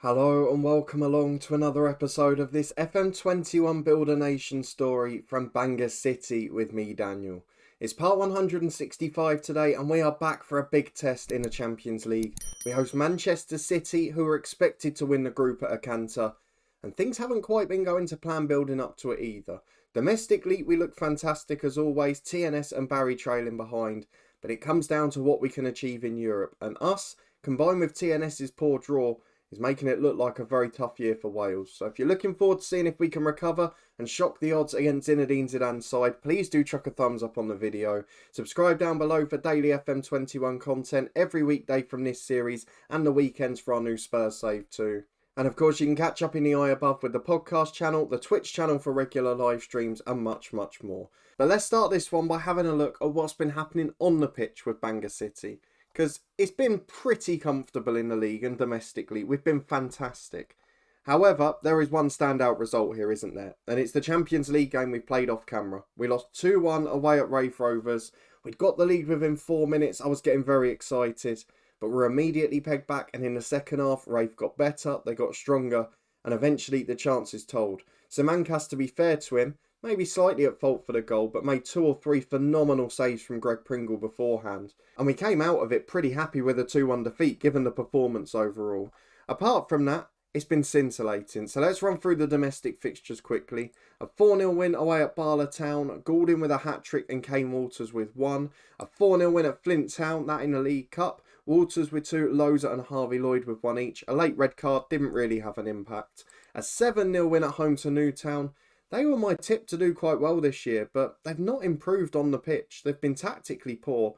Hello and welcome along to another episode of this FM21 Builder Nation story from Bangor City with me, Daniel. It's part 165 today and we are back for a big test in the Champions League. We host Manchester City, who are expected to win the group at a canter, and things haven't quite been going to plan building up to it either. Domestically, we look fantastic as always, TNS and Barry trailing behind, but it comes down to what we can achieve in Europe, and us, combined with TNS's poor draw, is making it look like a very tough year for Wales. So if you're looking forward to seeing if we can recover and shock the odds against Zinedine Zidane's side, please do chuck a thumbs up on the video. Subscribe down below for daily FM21 content every weekday from this series and the weekends for our new Spurs save too. And of course you can catch up in the eye above with the podcast channel, the Twitch channel for regular live streams and much more. But let's start this one by having a look at what's been happening on the pitch with Bangor City. Because it's been pretty comfortable in the league and domestically. We've been fantastic. However, there is one standout result here, isn't there? And it's the Champions League game we played off camera. We lost 2-1 away at Raith Rovers. We'd got the lead within 4 minutes. I was getting very excited. But we're immediately pegged back. And in the second half, Raith got better. They got stronger. And eventually the chance is told. So Mankas, to be fair to him, maybe slightly at fault for the goal, but made 2 or 3 phenomenal saves from Greg Pringle beforehand. And we came out of it pretty happy with a 2-1 defeat, given the performance overall. Apart from that, it's been scintillating. So let's run through the domestic fixtures quickly. A 4-0 win away at Barla Town, Goulding with a hat-trick and Kane Walters with 1. A 4-0 win at Flint Town, that in the League Cup. Walters with 2, Loza and Harvey Lloyd with 1 each. A late red card didn't really have an impact. A 7-0 win at home to Newtown. They were my tip to do quite well this year, but they've not improved on the pitch. They've been tactically poor,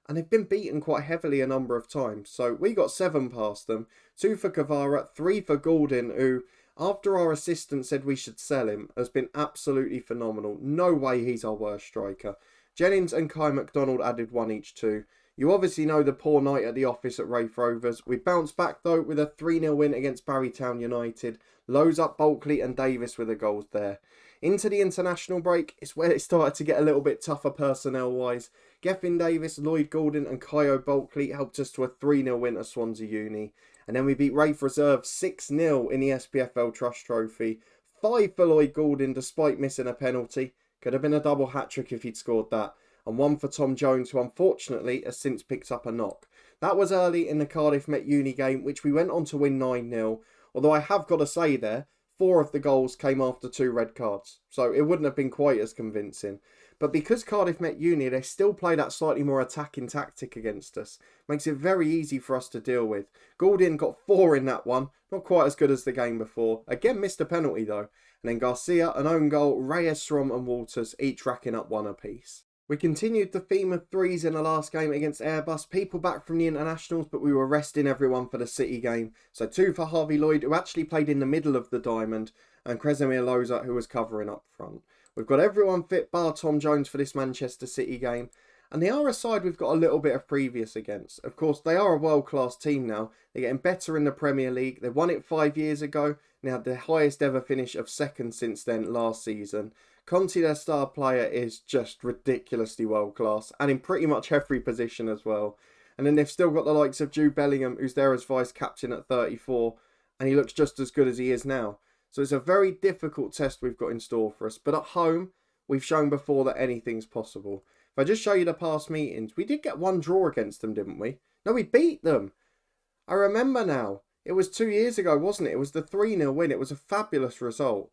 and they've been beaten quite heavily a number of times. So we got 7 past them, 2 for Kavara, 3 for Goulding, who, after our assistant said we should sell him, has been absolutely phenomenal. No way he's our worst striker. Jennings and Kai McDonald added 1 each too. You obviously know the poor night at the office at Raith Rovers. We bounced back though with a 3-0 win against Barrytown United. Lows up Bulkley and Davis with the goals there. Into the international break, it's where it started to get a little bit tougher personnel-wise. Gethin Davis, Lloyd Goulding and Kyo Bulkley helped us to a 3-0 win at Swansea Uni. And then we beat Raith Reserve 6-0 in the SPFL Trust Trophy. 5 for Lloyd Goulding despite missing a penalty. Could have been a double hat-trick if he'd scored that. And 1 for Tom Jones, who unfortunately has since picked up a knock. That was early in the Cardiff Met Uni game, which we went on to win 9-0. Although I have got to say there, 4 of the goals came after 2 red cards, so it wouldn't have been quite as convincing. But because Cardiff Met Uni, they still play that slightly more attacking tactic against us. Makes it very easy for us to deal with. Goulding got 4 in that one, not quite as good as the game before. Again, missed a penalty though. And then Garcia, an own goal, Reyes, Strom and Walters, each racking up 1 apiece. We continued the theme of 3s in the last game against Airbus. People back from the internationals, but we were resting everyone for the City game. So 2 for Harvey Lloyd, who actually played in the middle of the diamond, and Kresimir Loza, who was covering up front. We've got everyone fit bar Tom Jones for this Manchester City game. And the RS side we've got a little bit of previous against. Of course, they are a world-class team now. They're getting better in the Premier League. They won it 5 years ago. They had the highest ever finish of 2nd since then last season. Conte, their star player, is just ridiculously world-class, and in pretty much every position as well. And then they've still got the likes of Jude Bellingham, who's there as vice-captain at 34, and he looks just as good as he is now. So it's a very difficult test we've got in store for us. But at home, we've shown before that anything's possible. If I just show you the past meetings, we did get 1 draw against them, didn't we? No, we beat them. I remember now. It was 2 years ago, wasn't it? It was the 3-0 win. It was a fabulous result.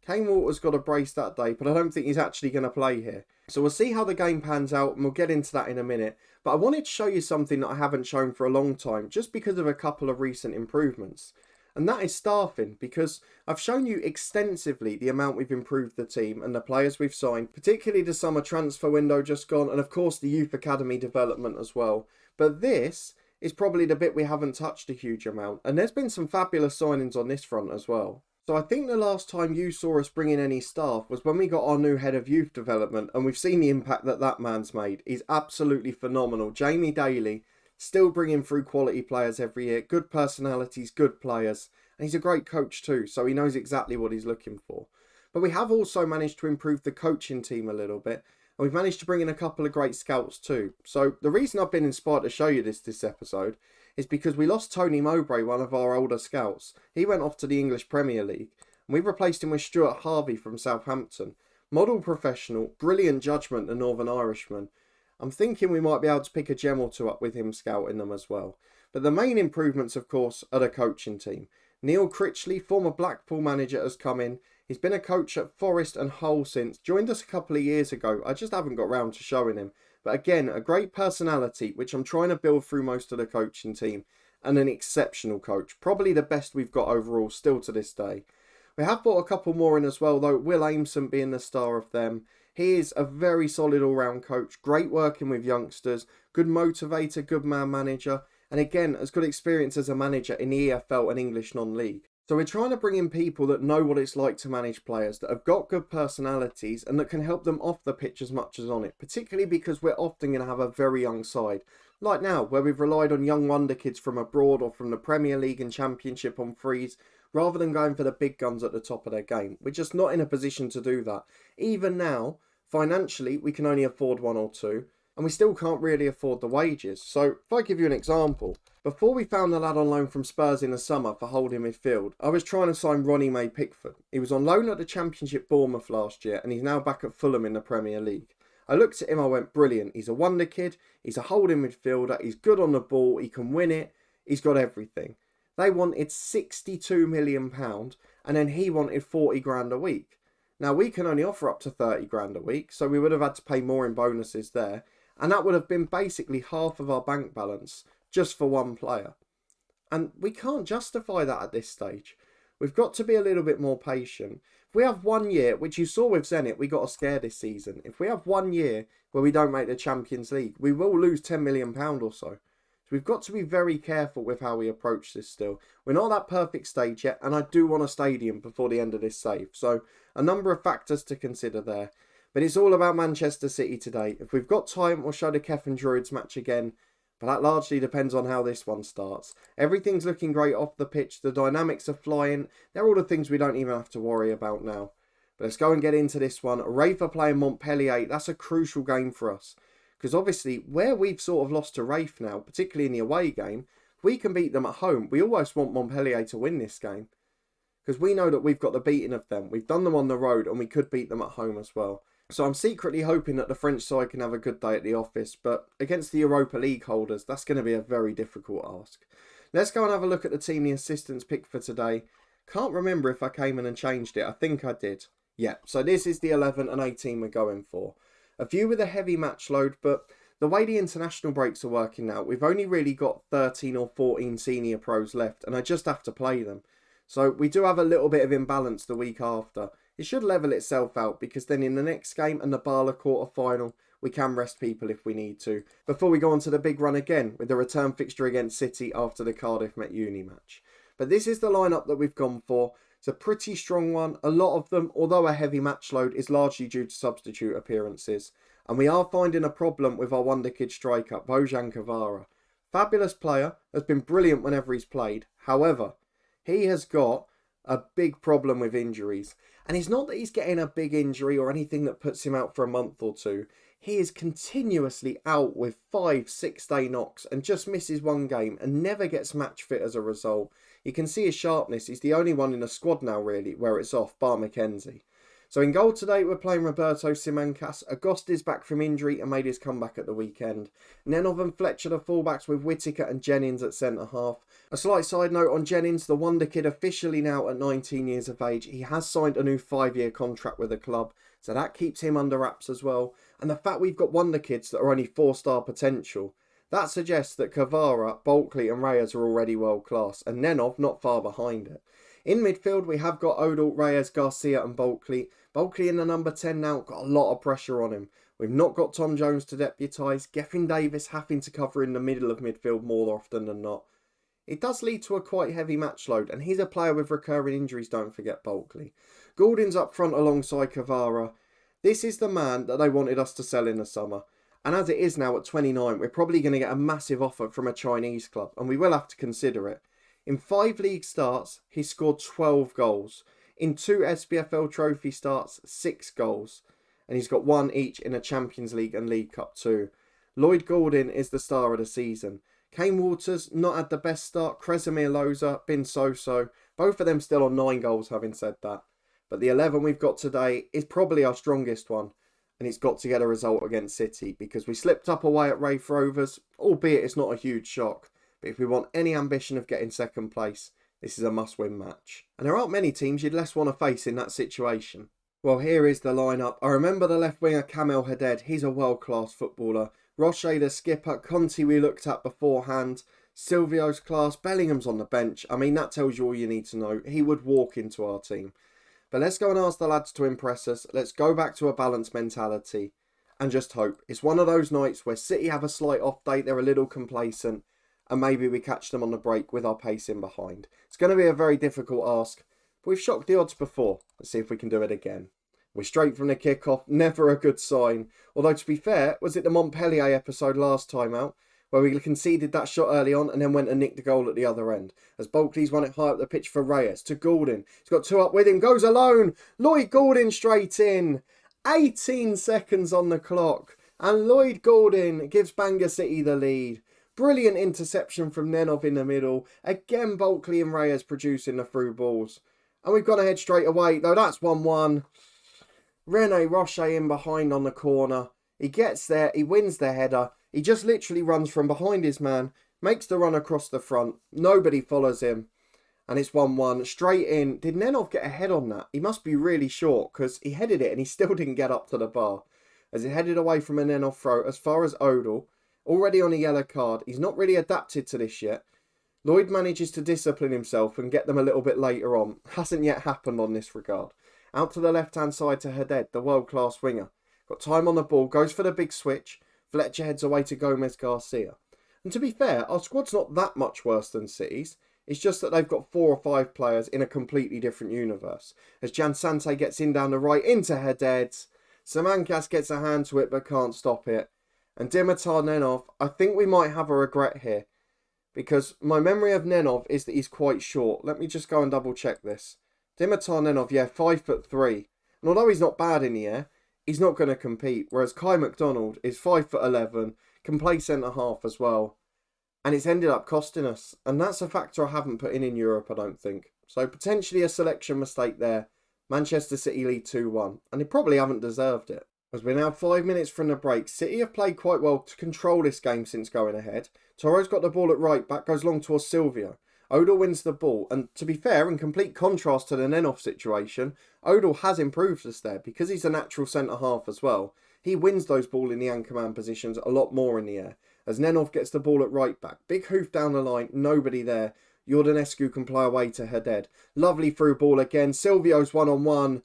Kane Walters got a brace that day, but I don't think he's actually going to play here. So we'll see how the game pans out, and we'll get into that in a minute. But I wanted to show you something that I haven't shown for a long time, just because of a couple of recent improvements. And that is staffing, because I've shown you extensively the amount we've improved the team and the players we've signed, particularly the summer transfer window just gone, and of course the youth academy development as well. But this is probably the bit we haven't touched a huge amount, and there's been some fabulous signings on this front as well. So I think the last time you saw us bring in any staff was when we got our new head of youth development, and we've seen the impact that that man's made. He's absolutely phenomenal. Jamie Daly, still bringing through quality players every year, good personalities, good players, and he's a great coach too, so he knows exactly what he's looking for. But we have also managed to improve the coaching team a little bit, and we've managed to bring in a couple of great scouts too. So the reason I've been inspired to show you this episode is because we lost Tony Mowbray, one of our older scouts. He went off to the English Premier League, and we replaced him with Stuart Harvey from Southampton. Model professional, brilliant judgment, the Northern Irishman. I'm thinking we might be able to pick a gem or two up with him scouting them as well. But the main improvements, of course, are the coaching team. Neil Critchley, former Blackpool manager, has come in. He's been a coach at Forest and Hull since. Joined us a couple of years ago. I just haven't got round to showing him. But again, a great personality, which I'm trying to build through most of the coaching team. And an exceptional coach. Probably the best we've got overall still to this day. We have brought a couple more in as well, though. Will Aimson being the star of them. He is a very solid all-round coach. Great working with youngsters. Good motivator, good man manager. And again, has got experience as a manager in the EFL and English non-league. So we're trying to bring in people that know what it's like to manage players, that have got good personalities and that can help them off the pitch as much as on it. Particularly because we're often going to have a very young side. Like now, where we've relied on young wonder kids from abroad or from the Premier League and Championship on frees, rather than going for the big guns at the top of their game. We're just not in a position to do that. Even now, financially, we can only afford one or two. And we still can't really afford the wages. So, if I give you an example, before we found the lad on loan from Spurs in the summer for holding midfield, I was trying to sign Ronnie May Pickford. He was on loan at the Championship Bournemouth last year, and he's now back at Fulham in the Premier League. I looked at him, I went, brilliant. He's a wonder kid, he's a holding midfielder, he's good on the ball, he can win it, he's got everything. They wanted £62 million, and then he wanted 40 grand a week. Now, we can only offer up to 30 grand a week, so we would have had to pay more in bonuses there. And that would have been basically half of our bank balance just for one player. And we can't justify that at this stage. We've got to be a little bit more patient. If we have 1 year, which you saw with Zenit, we got a scare this season. If we have 1 year where we don't make the Champions League, we will lose £10 million or so. So we've got to be very careful with how we approach this still. We're not at that perfect stage yet, and I do want a stadium before the end of this save. So a number of factors to consider there. But it's all about Manchester City today. If we've got time, we'll show the Kef and Druids match again. But that largely depends on how this one starts. Everything's looking great off the pitch. The dynamics are flying. They're all the things we don't even have to worry about now. But let's go and get into this one. Rafe are playing Montpellier. That's a crucial game for us. Because obviously, where we've sort of lost to Rafe now, particularly in the away game, if we can beat them at home, we almost want Montpellier to win this game. Because we know that we've got the beating of them. We've done them on the road and we could beat them at home as well. So I'm secretly hoping that the French side can have a good day at the office, but against the Europa League holders, that's going to be a very difficult ask. Let's go and have a look at the team the assistants picked for today. Can't remember if I came in and changed it. I think I did. Yeah, so this is the 11 and 18 we're going for. A few with a heavy match load, but the way the international breaks are working now, we've only really got 13 or 14 senior pros left, and I just have to play them. So we do have a little bit of imbalance the week after. It should level itself out because then in the next game and the Bala quarter final, we can rest people if we need to. Before we go on to the big run again with the return fixture against City after the Cardiff Met Uni match. But this is the lineup that we've gone for. It's a pretty strong one. A lot of them, although a heavy match load, is largely due to substitute appearances. And we are finding a problem with our wonder kid striker, Bojan Kvara. Fabulous player, has been brilliant whenever he's played. However, he has got a big problem with injuries. And it's not that he's getting a big injury or anything that puts him out for a month or two. He is continuously out with 5-6 day knocks and just misses one game and never gets match fit as a result. You can see his sharpness. He's the only one in the squad now really where it's off, bar McKenzie. So in goal today, we're playing Roberto Simancas. Agost is back from injury and made his comeback at the weekend. Nenov and Fletcher the fullbacks with Whittaker and Jennings at centre-half. A slight side note on Jennings, the wonder kid officially now at 19 years of age. He has signed a new 5-year contract with the club, so that keeps him under wraps as well. And the fact we've got wonder kids that are only 4-star potential, that suggests that Kvara, Bulkley and Reyes are already world class, and Nenov not far behind it. In midfield, we have got Odell, Reyes, Garcia and Bulkley. Bulkley in the number 10 now, got a lot of pressure on him. We've not got Tom Jones to deputise. Geffen Davis having to cover in the middle of midfield more often than not. It does lead to a quite heavy match load, and he's a player with recurring injuries, don't forget Bulkley. Goulding's up front alongside Kvara. This is the man that they wanted us to sell in the summer. And as it is now at 29, we're probably going to get a massive offer from a Chinese club, and we will have to consider it. In 5 league starts, he scored 12 goals. In 2 SPFL trophy starts, 6 goals. And he's got 1 each in a Champions League and League Cup too. Lloyd Goulding is the star of the season. Kane Waters, not had the best start. Kresimir Loza, been so-so. Both of them still on 9 goals, having said that. But the 11 we've got today is probably our strongest one. And it's got to get a result against City, because we slipped up away at Raith Rovers, albeit it's not a huge shock. But if we want any ambition of getting second place, this is a must-win match. And there aren't many teams you'd less want to face in that situation. Well, here is the lineup. I remember the left winger Kamel Haddad. He's a world-class footballer. Roche, the skipper. Conti we looked at beforehand. Silvio's class. Bellingham's on the bench. I mean, that tells you all you need to know. He would walk into our team. But let's go and ask the lads to impress us. Let's go back to a balanced mentality. And just hope. It's one of those nights where City have a slight off day. They're a little complacent. And maybe we catch them on the break with our pace in behind. It's going to be a very difficult ask. But we've shocked the odds before. Let's see if we can do it again. We're straight from the kick-off, never a good sign. Although, to be fair, was it the Montpellier episode last time out, where we conceded that shot early on and then went and nicked the goal at the other end? As Bulkley's won it high up the pitch for Reyes, to Goulding. He's got 2 up with him, goes alone. Lloyd Goulding straight in. 18 seconds on the clock. And Lloyd Goulding gives Bangor City the lead. Brilliant interception from Nenov in the middle. Again, Bulkley and Reyes producing the through balls. And we've gone ahead straight away, though that's 1-1. René Roche in behind on the corner. He gets there, he wins the header. He just literally runs from behind his man, makes the run across the front. Nobody follows him. And it's 1-1, straight in. Did Nenov get a head on that? He must be really short, because he headed it and he still didn't get up to the bar. As he headed away from a Nenov throw as far as Odell. Already on a yellow card. He's not really adapted to this yet. Lloyd manages to discipline himself and get them a little bit later on. Hasn't yet happened on this regard. Out to the left-hand side to Haddad, the world-class winger. Got time on the ball, goes for the big switch. Fletcher heads away to Gomez Garcia. And to be fair, our squad's not that much worse than City's. It's just that they've got 4 or 5 players in a completely different universe. As Jan Sante gets in down the right into Haddad. Simancas gets a hand to it but can't stop it. And Dimitar Nenov, I think we might have a regret here. Because my memory of Nenov is that he's quite short. Let me just go and double check this. Dimitar Nenov, yeah, 5'3". And although he's not bad in the air, he's not going to compete. Whereas Kai McDonald is 5'11", can play centre-half as well. And it's ended up costing us. And that's a factor I haven't put in Europe, I don't think. So potentially a selection mistake there. Manchester City lead 2-1. And they probably haven't deserved it. As we're now 5 minutes from the break, City have played quite well to control this game since going ahead. Toro's got the ball at right back, goes long towards Silvio. Odell wins the ball, and to be fair, in complete contrast to the Nenov situation, Odell has improved us there because he's a natural centre-half as well. He wins those ball in the anchorman positions a lot more in the air. As Nenov gets the ball at right back, big hoof down the line, nobody there. Jordanescu can play away to Haddad. Lovely through ball again, Silvio's 1-on-1.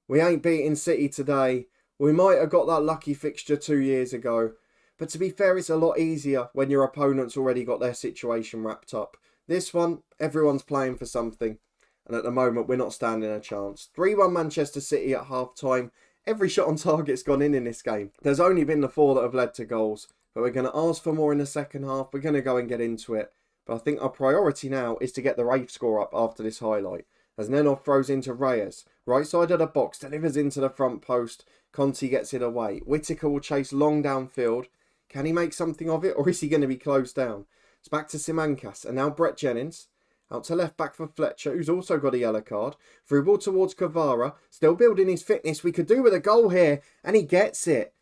We ain't beating City today. We might have got that lucky fixture 2 years ago. But to be fair, it's a lot easier when your opponent's already got their situation wrapped up. This one, everyone's playing for something. And at the moment, we're not standing a chance. 3-1 Manchester City at half-time. Every shot on target's gone in this game. There's only been the 4 that have led to goals. But we're going to ask for more in the second half. We're going to go and get into it. But I think our priority now is to get the Raith score up after this highlight. As Nenov throws into Reyes. Right side of the box, delivers into the front post. Conti gets it away. Whittaker will chase long downfield. Can he make something of it, or is he going to be closed down? It's back to Simancas, and now Brett Jennings. Out to left back for Fletcher, who's also got a yellow card. Through ball towards Kvara. Still building his fitness. We could do with a goal here, and he gets it.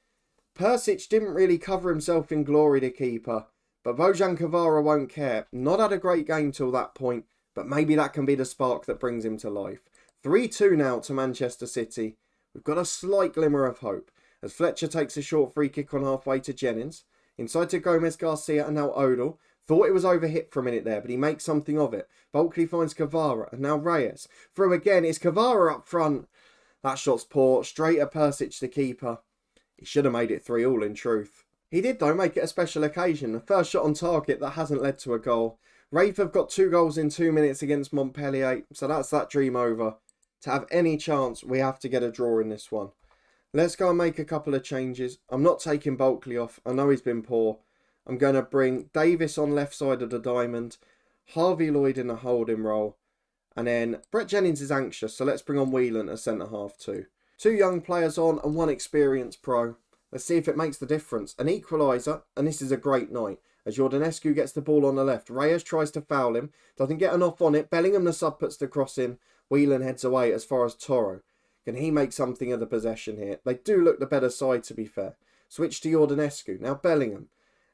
Persic didn't really cover himself in glory, the keeper. But Bojan Kvara won't care. Not had a great game till that point, but maybe that can be the spark that brings him to life. 3-2 now to Manchester City. We've got a slight glimmer of hope. As Fletcher takes a short free kick on halfway to Jennings. Inside to Gomez Garcia and now Odell. Thought it was overhit for a minute there, but he makes something of it. Bulkley finds Kvara and now Reyes. Through again, it's Kvara up front. That shot's poor, straight at Persic, the keeper. He should have made it 3-3 in truth. He did though make it a special occasion. The first shot on target that hasn't led to a goal. Raith have got 2 goals in 2 minutes against Montpellier, so that's that dream over. To have any chance, we have to get a draw in this one. Let's go and make a couple of changes. I'm not taking Bulkley off. I know he's been poor. I'm going to bring Davis on left side of the diamond. Harvey Lloyd in a holding role. And then Brett Jennings is anxious, so let's bring on Whelan as centre-half too. 2 young players on and 1 experienced pro. Let's see if it makes the difference. An equaliser, and this is a great night. as Jordanescu gets the ball on the left. Reyes tries to foul him, doesn't get enough on it. Bellingham, the sub, puts the cross in. Whelan heads away as far as Toro. Can he make something of the possession here? They do look the better side, to be fair. Switch to Jordanescu. Now Bellingham.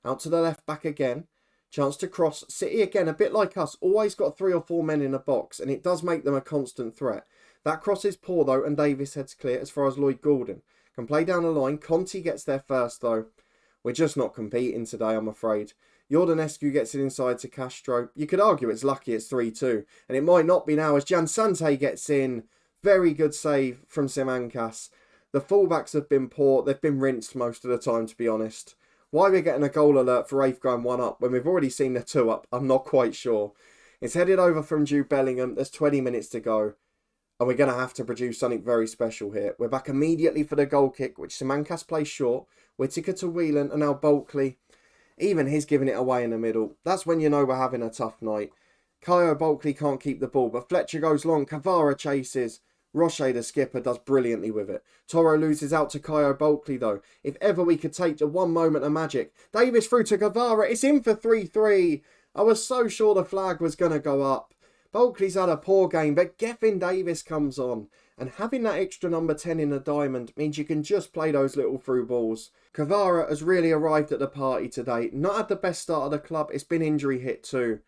Out to the left back again. Chance to cross. City again, a bit like us. Always got 3 or 4 men in a box, and it does make them a constant threat. That cross is poor, though, and Davis heads clear as far as Lloyd Gordon. Can play down the line. Conti gets there first, though. We're just not competing today, I'm afraid. Jordanescu gets it inside to Castro. You could argue it's lucky it's 3-2. And it might not be now as Jansante gets in. Very good save from Simancas. The fullbacks have been poor. They've been rinsed most of the time, to be honest. Why we're getting a goal alert for Rafe going 1 up when we've already seen the 2 up, I'm not quite sure. It's headed over from Jude Bellingham. There's 20 minutes to go. And we're going to have to produce something very special here. We're back immediately for the goal kick, which Simancas plays short. Whittaker to Whelan, and now Bulkley. Even he's giving it away in the middle. That's when you know we're having a tough night. Kyo Bulkley can't keep the ball, but Fletcher goes long. Cavara chases. Roche, the skipper, does brilliantly with it. Toro loses out to Kyo Bulkley, though. If ever we could take the one moment of magic. Davis through to Cavara. It's in for 3-3. I was so sure the flag was going to go up. Bulkley's had a poor game, but Geffen Davis comes on. And having that extra number 10 in the diamond means you can just play those little through balls. Cavara has really arrived at the party today. Not had the best start of the club. It's been injury hit too.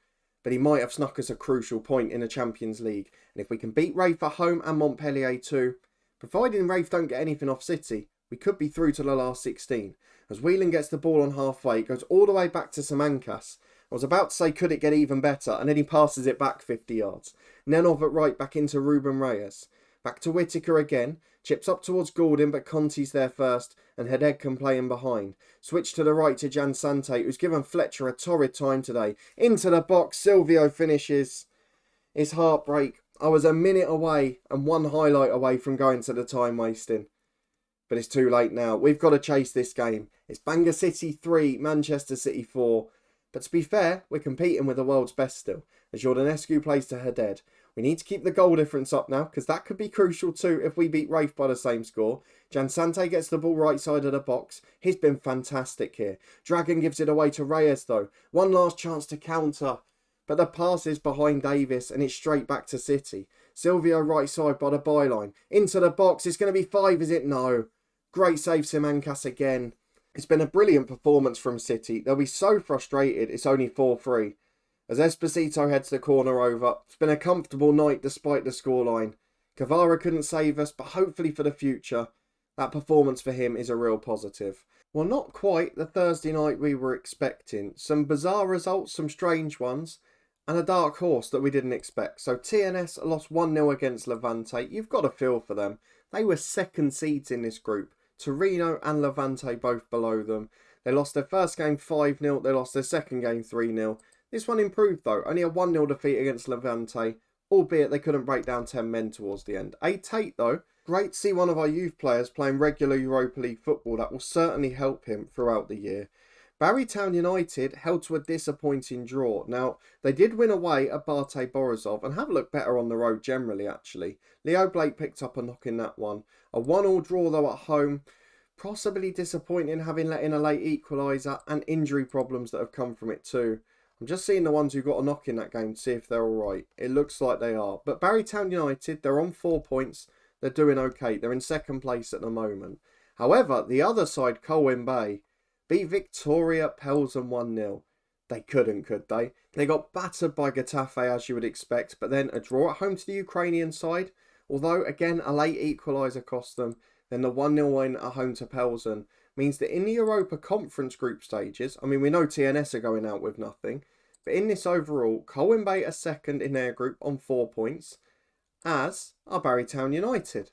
But he might have snuck us a crucial point in the Champions League. And if we can beat Rafe at home and Montpellier too, providing Rafe don't get anything off City, we could be through to the last 16. As Whelan gets the ball on halfway, it goes all the way back to Simancas. I was about to say, could it get even better? And then he passes it back 50 yards. Nenov at right back into Ruben Reyes. Back to Whittaker again. Chips up towards Gordon, but Conti's there first. And Hedeg can play him behind. Switch to the right to Jansante, who's given Fletcher a torrid time today. Into the box, Silvio finishes. It's heartbreak. I was a minute away and one highlight away from going to the time wasting. But it's too late now. We've got to chase this game. It's Bangor City 3, Manchester City 4. But to be fair, we're competing with the world's best still, as Jordanescu plays to Hedeg. We need to keep the goal difference up now, because that could be crucial too if we beat Rafe by the same score. Jansante gets the ball right side of the box. He's been fantastic here. Dragon gives it away to Reyes though. One last chance to counter. But the pass is behind Davis and it's straight back to City. Silvio right side by the byline. Into the box. It's going to be 5, is it? No. Great save Simancas again. It's been a brilliant performance from City. They'll be so frustrated it's only 4-3. As Esposito heads the corner over. It's been a comfortable night despite the scoreline. Cavara couldn't save us, but hopefully for the future, that performance for him is a real positive. Well, not quite the Thursday night we were expecting. Some bizarre results, some strange ones, and a dark horse that we didn't expect. So TNS lost 1-0 against Levante. You've got a feel for them. They were second seeds in this group. Torino and Levante both below them. They lost their first game 5-0. They lost their second game 3-0. This one improved though. Only a 1-0 defeat against Levante, albeit they couldn't break down 10 men towards the end. Tate though, great to see one of our youth players playing regular Europa League football. That will certainly help him throughout the year. Barrytown United held to a disappointing draw. Now, they did win away at Bate Borisov and have looked better on the road generally, actually. Leo Blake picked up a knock in that one. A 1-1 draw, though, at home. Possibly disappointing having let in a late equaliser and injury problems that have come from it too. I'm just seeing the ones who got a knock in that game to see if they're alright. It looks like they are. But Barrytown United, they're on 4 points. They're doing okay. They're in second place at the moment. However, the other side, Colwyn Bay, beat Victoria Pelzen 1-0. They couldn't, could they? They got battered by Getafe as you would expect, but then a draw at home to the Ukrainian side. Although, again, a late equaliser cost them. Then the 1-0 win at home to Pelzen means that in the Europa Conference group stages, I mean, we know TNS are going out with nothing, but in this overall, Colwyn Bay are second in their group on 4 points, as are Barrytown United.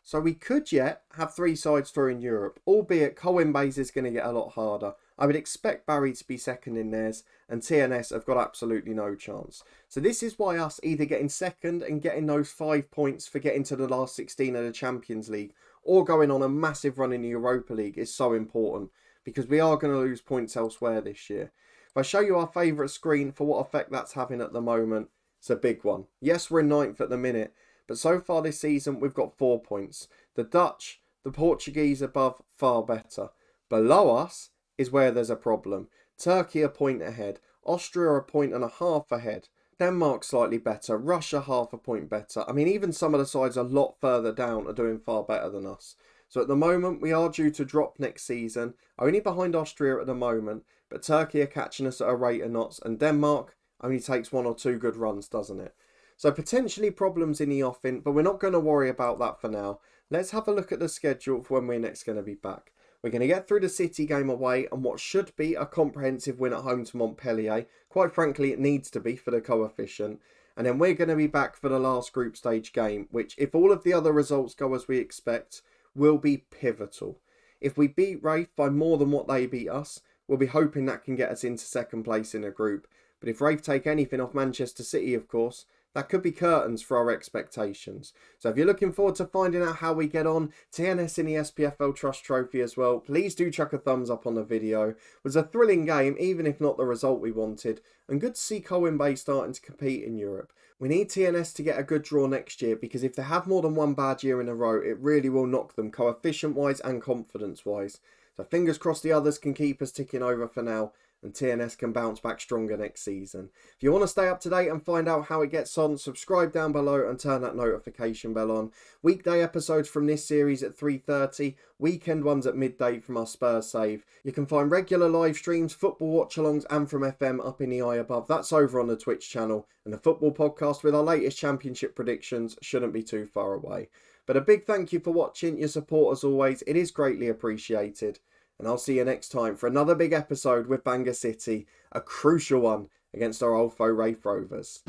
So we could yet have 3 sides through in Europe, albeit Colwyn Bay's is going to get a lot harder. I would expect Barry to be second in theirs, and TNS have got absolutely no chance. So this is why us either getting second and getting those 5 points for getting to the last 16 of the Champions League, or going on a massive run in the Europa League is so important, because we are going to lose points elsewhere this year. If I show you our favourite screen for what effect that's having at the moment, it's a big one. Yes, we're in 9th at the minute, but so far this season we've got 4 points. The Dutch, the Portuguese above, far better. Below us is where there's a problem. Turkey a point ahead, Austria a point and a half ahead, Denmark slightly better, Russia half a point better. I mean, even some of the sides a lot further down are doing far better than us. So at the moment, we are due to drop next season, only behind Austria at the moment, but Turkey are catching us at a rate of knots, and Denmark only takes 1 or 2 good runs, doesn't it? So potentially problems in the offing, but we're not going to worry about that for now. Let's have a look at the schedule for when we're next going to be back. We're going to get through the City game away and what should be a comprehensive win at home to Montpellier. Quite frankly, it needs to be for the coefficient. And then we're going to be back for the last group stage game, which, if all of the other results go as we expect, will be pivotal. If we beat Raith by more than what they beat us, we'll be hoping that can get us into second place in a group. But if Raith take anything off Manchester City, of course, that could be curtains for our expectations. So if you're looking forward to finding out how we get on, TNS in the SPFL Trust Trophy as well, please do chuck a thumbs up on the video. It was a thrilling game, even if not the result we wanted, and good to see Colwyn Bay starting to compete in Europe. We need TNS to get a good draw next year, because if they have more than one bad year in a row, it really will knock them coefficient-wise and confidence-wise. So fingers crossed the others can keep us ticking over for now, and TNS can bounce back stronger next season. If you want to stay up to date and find out how it gets on, subscribe down below and turn that notification bell on. Weekday episodes from this series at 3:30, weekend ones at midday from our Spurs save. You can find regular live streams, football watch-alongs and from FM up in the eye above. That's over on the Twitch channel. And the football podcast with our latest championship predictions shouldn't be too far away. But a big thank you for watching. Your support as always, it is greatly appreciated. And I'll see you next time for another big episode with Bangor City, a crucial one against our old foe Raith Rovers.